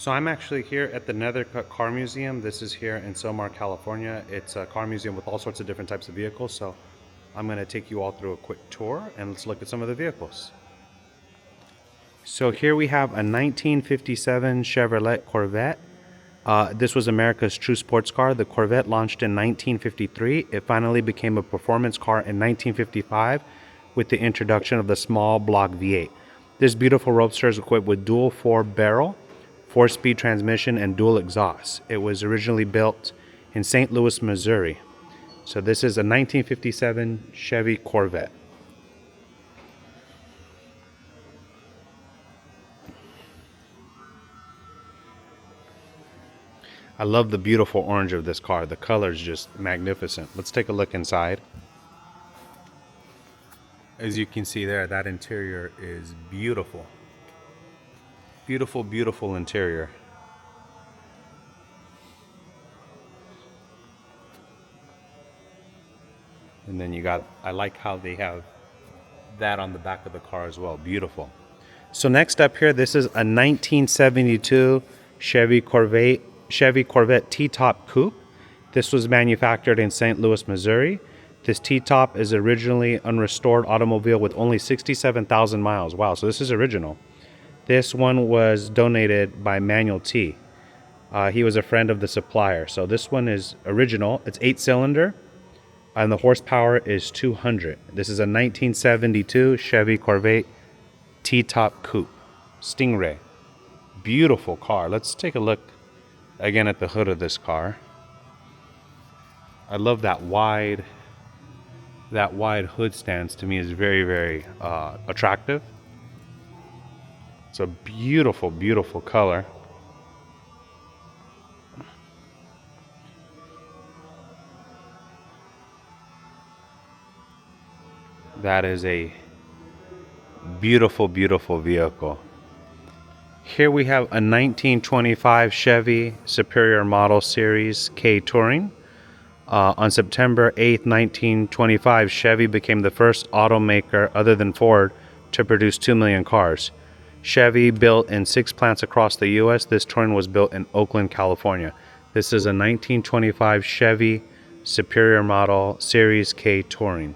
So I'm actually here at the Nethercutt Car Museum. This is here in Silmar, California. It's a car museum with all sorts of different types of vehicles. So I'm going to take you all through a quick tour and let's look at some of the vehicles. So here we have a 1957 Chevrolet Corvette. This was America's true sports car. The Corvette launched in 1953. It finally became a performance car in 1955 with the introduction of the small block V8. This beautiful roadster is equipped with dual 4-barrel, 4-speed transmission, and dual exhaust. It was originally built in St. Louis, Missouri. So this is a 1957 Chevy Corvette. I love the beautiful orange of this car. The color is just magnificent. Let's take a look inside. As you can see there, that interior is beautiful. Beautiful, beautiful interior. And then you got, I like how they have that on the back of the car as well. Beautiful. So next up here, this is a 1972 Chevy Corvette T-Top Coupe. This was manufactured in St. Louis, Missouri. This T-Top is originally unrestored automobile with only 67,000 miles. Wow, so this is original. This one was donated by Manuel T. He was a friend of the supplier. So this one is original. It's 8-cylinder, and the horsepower is 200. This is a 1972 Chevy Corvette T-Top Coupe Stingray. Beautiful car. Let's take a look again at the hood of this car. I love that wide hood stance. To me is very, very attractive. It's a beautiful, beautiful color. That is a beautiful, beautiful vehicle. Here we have a 1925 Chevy Superior Model Series K Touring. On September 8th, 1925, Chevy became the first automaker other than Ford to produce 2 million cars. Chevy built in 6 plants across the U.S. This Touring was built in Oakland, California. This is a 1925 Chevy Superior Model Series K Touring.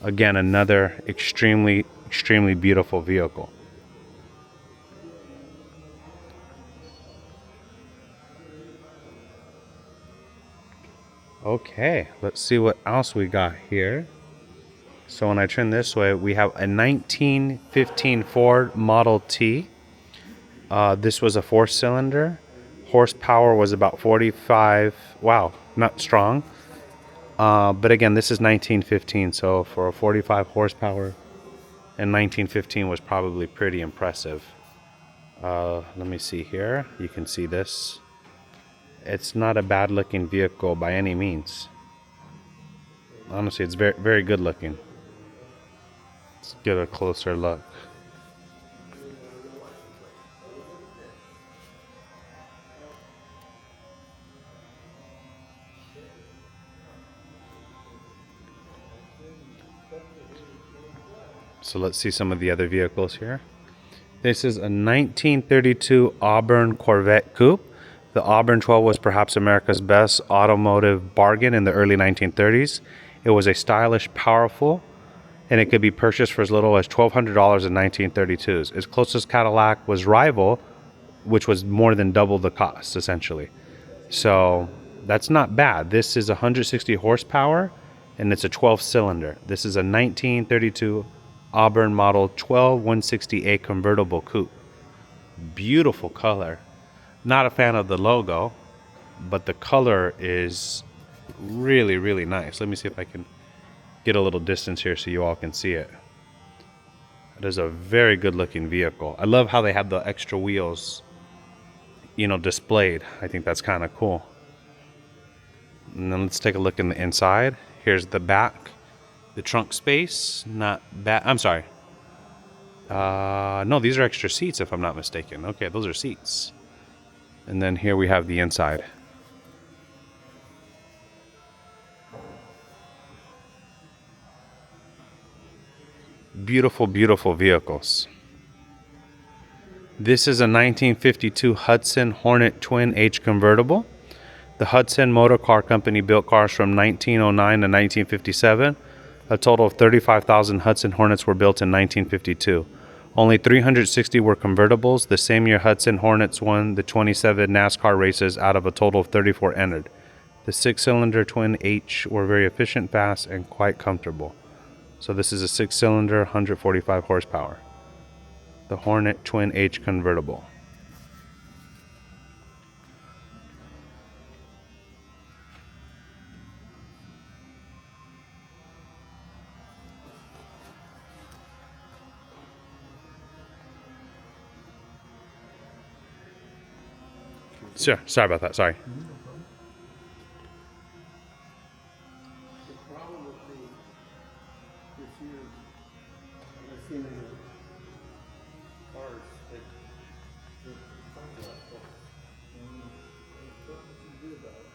Again, another extremely, extremely beautiful vehicle. Okay, let's see what else we got here. So when I turn this way, we have a 1915 Ford Model T. This was a 4-cylinder. Horsepower was about 45. Wow, not strong. But again, this is 1915, so for a 45 horsepower in 1915 was probably pretty impressive. Let me see here. You can see this. It's not a bad looking vehicle by any means. Honestly, it's very, very good looking. Let's get a closer look. So let's see some of the other vehicles here. This is a 1932 Auburn Corvette Coupe. The Auburn 12 was perhaps America's best automotive bargain in the early 1930s. It was a stylish, powerful, and it could be purchased for as little as $1,200 in 1932s. Its closest Cadillac was Rival, which was more than double the cost, essentially. So that's not bad. This is 160 horsepower, and it's a 12-cylinder. This is a 1932 Auburn Model 12 160A convertible coupe. Beautiful color. Not a fan of the logo, but the color is really, really nice. Let me see if I can get a little distance here so you all can see it. It is a very good looking vehicle. I love how they have the extra wheels, displayed. I think that's kind of cool. And then let's take a look in the inside. Here's the back. The trunk space, not bad. I'm sorry. No, these are extra seats if I'm not mistaken. Okay, those are seats. And then here we have the inside. Beautiful, beautiful vehicles. This is a 1952 Hudson Hornet Twin H convertible. The Hudson Motor Car Company built cars from 1909 to 1957. A total of 35,000 Hudson Hornets were built in 1952. Only 360 were convertibles. The same year, Hudson Hornets won the 27 NASCAR races out of a total of 34 entered. The six-cylinder Twin H were very efficient, fast, and quite comfortable. So this is a six-cylinder, 145 horsepower. The Hornet Twin H convertible. Sure, sorry about that. Sorry. The problem with this year, I've seen in the cars that the sunglass books, and what you do about it,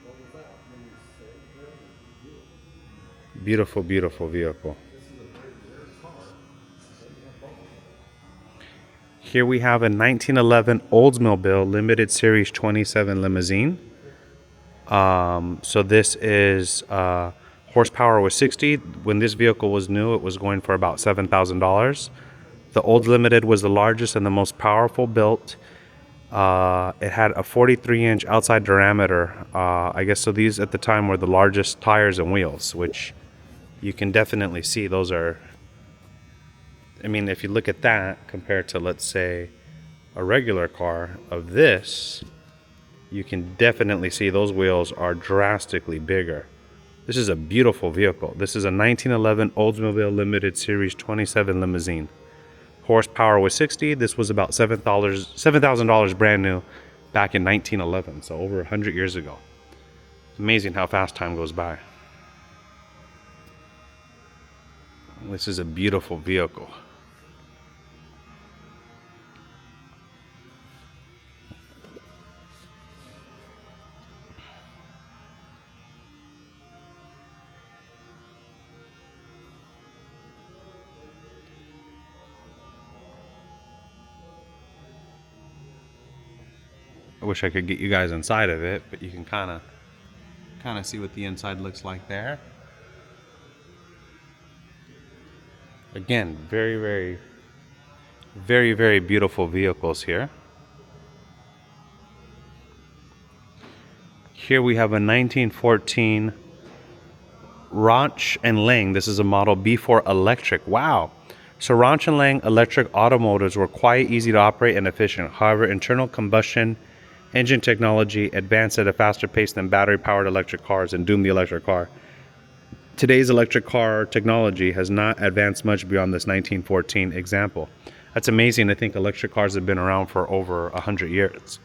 what was that? And you say, well, you do it. Beautiful, beautiful vehicle. This is a very rare car, but you have both of them. Here we have a 1911 Oldsmobile Limited Series 27 limousine. So this is horsepower was 60. When this vehicle was new, it was going for about $7,000. The Olds Limited was the largest and the most powerful built. It had a 43-inch outside diameter. I guess so. These at the time were the largest tires and wheels, which you can definitely see. Those are. I mean, if you look at that compared to, let's say, a regular car of this, you can definitely see those wheels are drastically bigger. This is a beautiful vehicle. This is a 1911 Oldsmobile Limited Series 27 limousine. Horsepower was 60. This was about $7,000 brand new back in 1911, so over 100 years ago. It's amazing how fast time goes by. This is a beautiful vehicle. I wish I could get you guys inside of it, but you can kind of see what the inside looks like there. Again, very beautiful vehicles here. Here we have a 1914 Ranch and Lang. This is a model B4 electric. Wow. So Ranch and Lang electric automotives were quiet, easy to operate, and efficient. However, internal combustion engine technology advanced at a faster pace than battery-powered electric cars and doomed the electric car. Today's electric car technology has not advanced much beyond this 1914 example. That's amazing. I think electric cars have been around for over 100 years.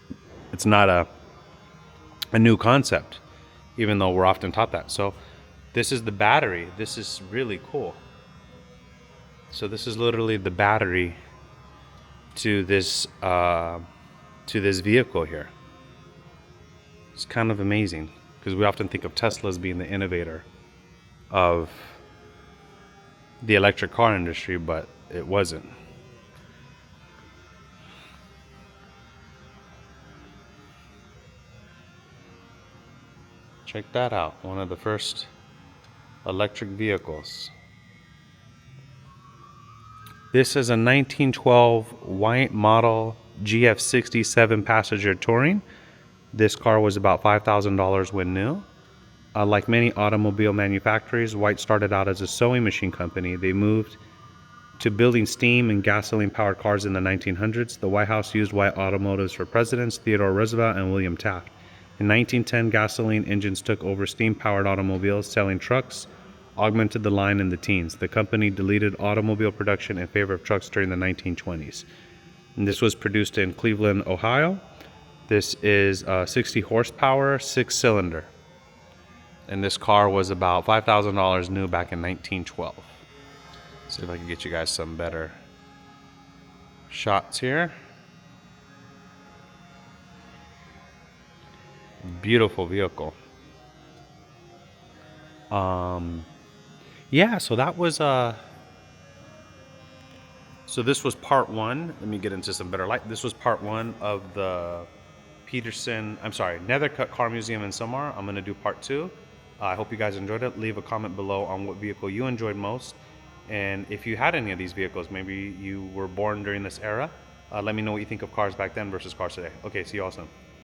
It's not a new concept, even though we're often taught that. So this is the battery. This is really cool. So this is literally the battery to this vehicle here. It's kind of amazing because we often think of Tesla as being the innovator of the electric car industry, but it wasn't. Check that out, one of the first electric vehicles. This is a 1912 white model GF67 passenger touring. This car was about $5,000 when new. Like many automobile manufacturers, White started out as a sewing machine company. They moved to building steam and gasoline-powered cars in the 1900s. The White House used White automotives for presidents Theodore Roosevelt and William Taft. In 1910, gasoline engines took over steam-powered automobiles. Selling trucks augmented the line in the teens. The company deleted automobile production in favor of trucks during the 1920s. And this was produced in Cleveland, Ohio. This is 60 horsepower, 6-cylinder. And this car was about $5,000 new back in 1912. See if I can get you guys some better shots here. Beautiful vehicle. Yeah, so that was So this was part one. Let me get into some better light. This was part one of the Nethercutt Car Museum in Silmar. I'm going to do part two. I hope you guys enjoyed it. Leave a comment below on what vehicle you enjoyed most. And if you had any of these vehicles, maybe you were born during this era, let me know what you think of cars back then versus cars today. Okay, see you all soon.